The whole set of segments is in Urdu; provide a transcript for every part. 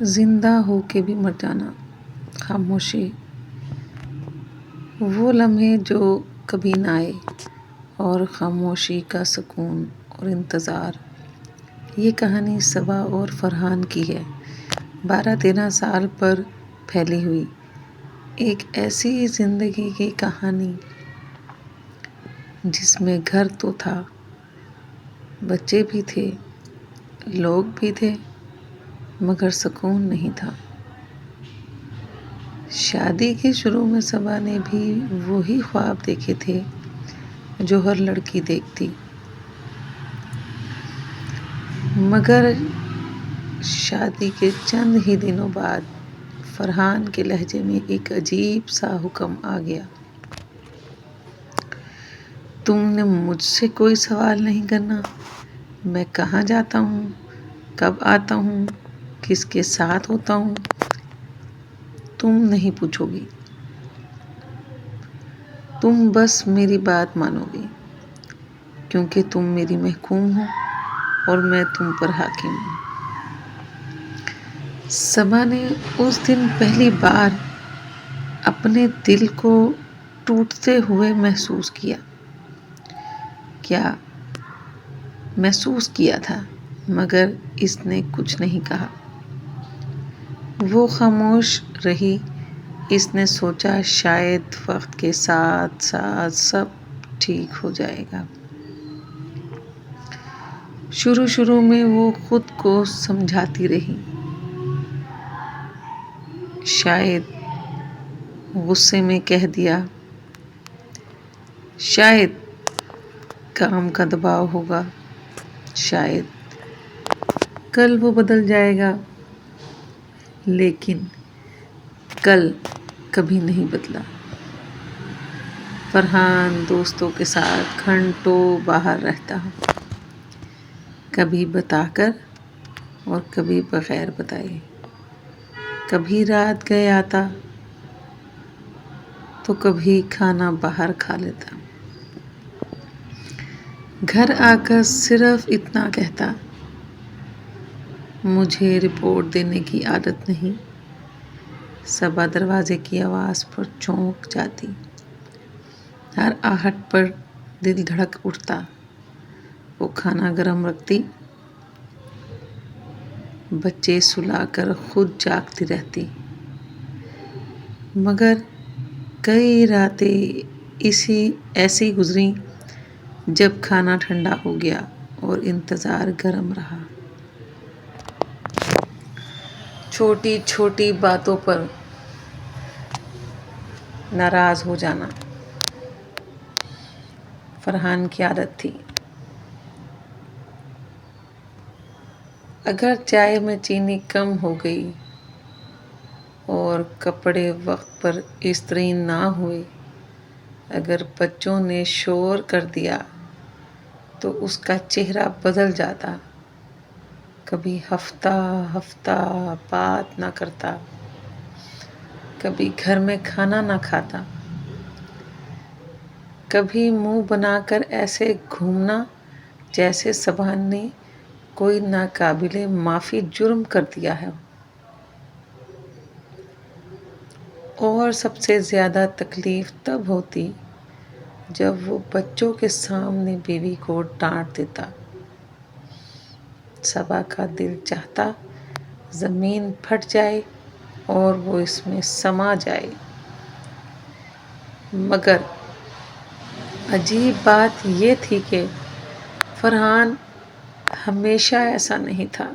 زندہ ہو کے بھی مر جانا، خاموشی، وہ لمحے جو کبھی نہ آئے، اور خاموشی کا سکون اور انتظار۔ یہ کہانی صبا اور فرحان کی ہے، 12-13 سال پر پھیلی ہوئی ایک ایسی زندگی کی کہانی جس میں گھر تو تھا، بچے بھی تھے، لوگ بھی تھے، مگر سکون نہیں تھا۔ شادی کے شروع میں صبا نے بھی وہی خواب دیکھے تھے جو ہر لڑکی دیکھتی، مگر شادی کے چند ہی دنوں بعد فرحان کے لہجے میں ایک عجیب سا حکم آ گیا: تم نے مجھ سے کوئی سوال نہیں کرنا، میں کہاں جاتا ہوں، کب آتا ہوں، کس کے ساتھ ہوتا ہوں، تم نہیں پوچھو گی، تم بس میری بات مانو گی، کیونکہ تم میری محکوم ہو اور میں تم پر حاکم ہوں۔ صبا نے اس دن پہلی بار اپنے دل کو ٹوٹتے ہوئے محسوس کیا۔ کیا محسوس کیا تھا، مگر اس نے کچھ نہیں کہا۔ وہ خاموش رہی۔ اس نے سوچا شاید وقت کے ساتھ ساتھ سب ٹھیک ہو جائے گا۔ شروع میں وہ خود کو سمجھاتی رہی، شاید غصے میں کہہ دیا، شاید کام کا دباؤ ہوگا، شاید کل وہ بدل جائے گا، لیکن کل کبھی نہیں بدلا۔ فرحان دوستوں کے ساتھ گھنٹوں باہر رہتا، کبھی بتا کر اور کبھی بغیر بتائے، کبھی رات گئے آتا تو کبھی کھانا باہر کھا لیتا۔ گھر آ کر صرف اتنا کہتا: مجھے رپورٹ دینے کی عادت نہیں۔ صبا دروازے کی آواز پر چونک جاتی، ہر آہٹ پر دل دھڑک اٹھتا۔ وہ کھانا گرم رکھتی، بچے سلا کر خود جاگتی رہتی، مگر کئی راتیں ایسی گزریں جب کھانا ٹھنڈا ہو گیا اور انتظار گرم رہا۔ چھوٹی چھوٹی باتوں پر ناراض ہو جانا فرحان کی عادت تھی۔ اگر چائے میں چینی کم ہو گئی اور کپڑے وقت پر استری نہ ہوئے، اگر بچوں نے شور کر دیا تو اس کا چہرہ بدل جاتا۔ کبھی ہفتہ بات نہ کرتا، کبھی گھر میں کھانا نہ کھاتا، کبھی منہ بنا کر ایسے گھومنا جیسے صبا نے کوئی ناقابل معافی جرم کر دیا ہے۔ اور سب سے زیادہ تکلیف تب ہوتی جب وہ بچوں کے سامنے بیوی کو ڈانٹ دیتا۔ صبا کا دل چاہتا زمین پھٹ جائے اور وہ اس میں سما جائے، مگر عجیب بات یہ تھی کہ فرحان ہمیشہ ایسا نہیں تھا۔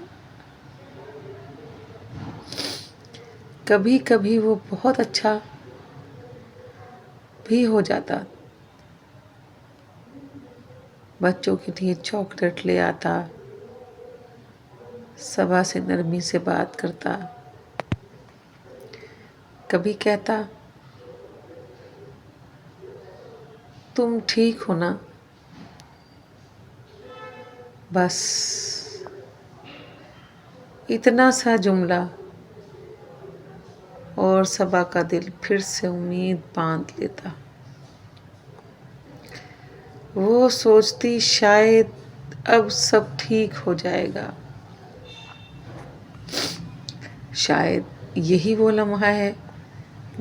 کبھی کبھی وہ بہت اچھا بھی ہو جاتا، بچوں کے لیے چاکلیٹ لے آتا، صبا سے نرمی سے بات کرتا، کبھی کہتا تم ٹھیک ہو نا، بس اتنا سا جملہ، اور صبا کا دل پھر سے امید باندھ لیتا۔ وہ سوچتی شاید اب سب ٹھیک ہو جائے گا، شاید یہی وہ لمحہ ہے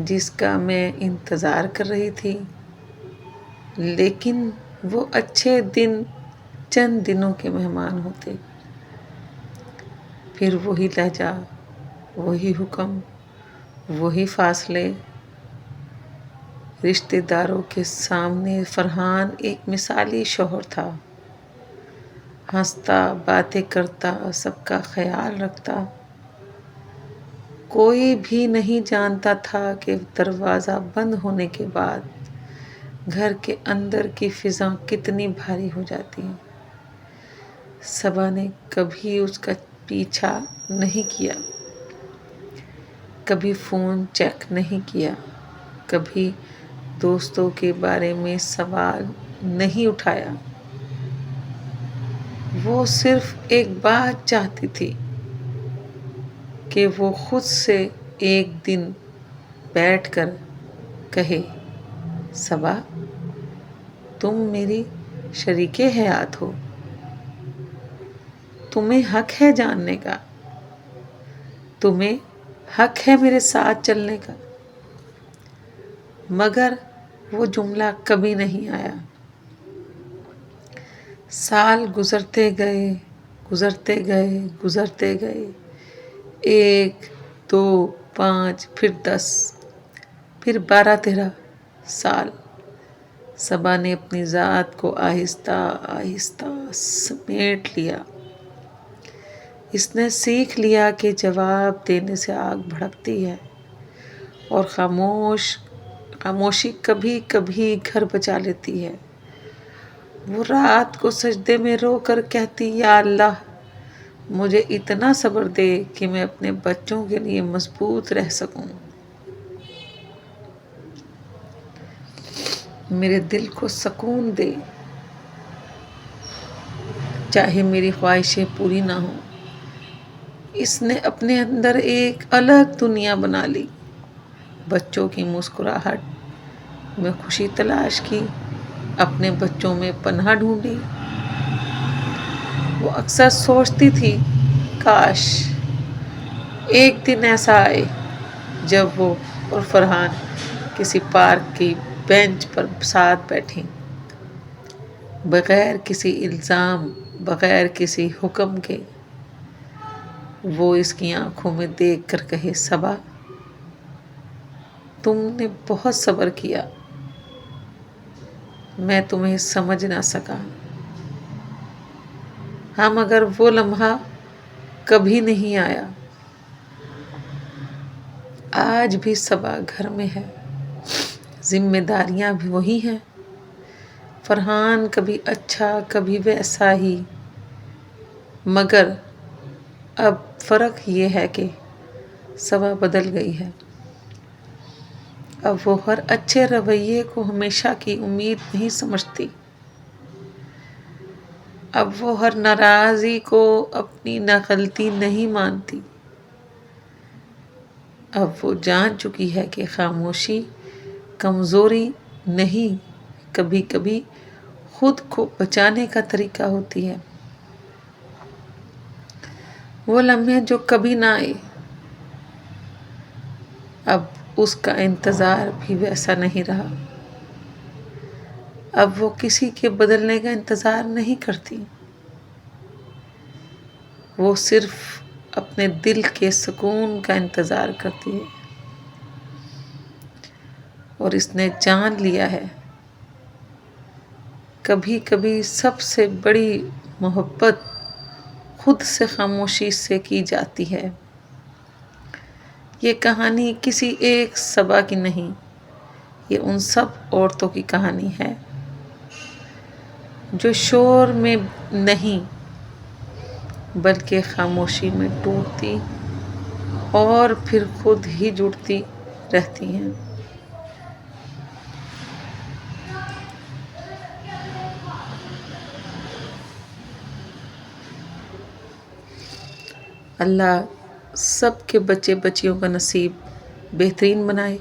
جس کا میں انتظار کر رہی تھی، لیکن وہ اچھے دن چند دنوں کے مہمان ہوتے، پھر وہی لہجہ، وہی حکم، وہی فاصلے۔ رشتہ داروں کے سامنے فرحان ایک مثالی شوہر تھا، ہنستا، باتیں کرتا، سب کا خیال رکھتا۔ کوئی بھی نہیں جانتا تھا کہ دروازہ بند ہونے کے بعد گھر کے اندر کی فضا کتنی بھاری ہو جاتی ہے۔ صبا نے کبھی اس کا پیچھا نہیں کیا، کبھی فون چیک نہیں کیا، کبھی دوستوں کے بارے میں سوال نہیں اٹھایا۔ وہ صرف ایک بات چاہتی تھی کہ وہ خود سے ایک دن بیٹھ کر کہے، صبا، تم میری شریک حیات ہو، تمہیں حق ہے جاننے کا، تمہیں حق ہے میرے ساتھ چلنے کا۔ مگر وہ جملہ کبھی نہیں آیا۔ سال گزرتے گئے، گزرتے گئے، گزرتے گئے، 1، 2، 5، پھر 10، پھر 12-13 سال۔ صبا نے اپنی ذات کو آہستہ آہستہ سمیٹ لیا۔ اس نے سیکھ لیا کہ جواب دینے سے آگ بھڑکتی ہے، اور خاموشی کبھی کبھی گھر بچا لیتی ہے۔ وہ رات کو سجدے میں رو کر کہتی، یا اللہ، مجھے اتنا صبر دے کہ میں اپنے بچوں کے لیے مضبوط رہ سکوں۔ میرے دل کو سکون دے، چاہے میری خواہشیں پوری نہ ہوں۔ اس نے اپنے اندر ایک الگ دنیا بنا لی۔ بچوں کی مسکراہٹ میں خوشی تلاش کی، اپنے بچوں میں پناہ ڈھونڈی۔ وہ اکثر سوچتی تھی، کاش ایک دن ایسا آئے جب وہ اور فرحان کسی پارک کی بینچ پر ساتھ بیٹھیں، بغیر کسی الزام، بغیر کسی حکم کے۔ وہ اس کی آنکھوں میں دیکھ کر کہے، صبا، تم نے بہت صبر کیا، میں تمہیں سمجھ نہ سکا۔ ہاں، مگر وہ لمحہ کبھی نہیں آیا۔ آج بھی صبا گھر میں ہے، ذمہ داریاں بھی وہی ہیں، فرحان کبھی اچھا، کبھی ویسا ہی۔ مگر اب فرق یہ ہے کہ صبا بدل گئی ہے۔ اب وہ ہر اچھے رویے کو ہمیشہ کی امید نہیں سمجھتی۔ اب وہ ہر ناراضی کو اپنی نہ غلطی نہیں مانتی۔ اب وہ جان چکی ہے کہ خاموشی کمزوری نہیں، کبھی کبھی خود کو بچانے کا طریقہ ہوتی ہے۔ وہ لمحے جو کبھی نہ آئے، اب اس کا انتظار بھی ویسا نہیں رہا۔ اب وہ کسی کے بدلنے کا انتظار نہیں کرتی، وہ صرف اپنے دل کے سکون کا انتظار کرتی ہے۔ اور اس نے جان لیا ہے، کبھی کبھی سب سے بڑی محبت خود سے خاموشی سے کی جاتی ہے۔ یہ کہانی کسی ایک صبا کی نہیں، یہ ان سب عورتوں کی کہانی ہے جو شور میں نہیں بلکہ خاموشی میں ٹوٹتی اور پھر خود ہی جڑتی رہتی ہیں۔ اللہ سب کے بچے بچیوں کا نصیب بہترین بنائے،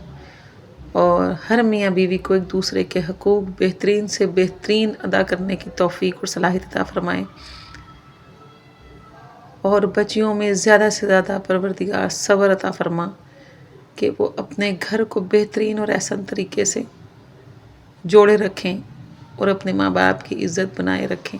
اور ہر میاں بیوی کو ایک دوسرے کے حقوق بہترین سے بہترین ادا کرنے کی توفیق اور صلاحیت عطا فرمائے۔ اور بچیوں میں زیادہ سے زیادہ پروردگار صبر عطا فرما کہ وہ اپنے گھر کو بہترین اور احسن طریقے سے جوڑے رکھیں اور اپنے ماں باپ کی عزت بنائے رکھیں۔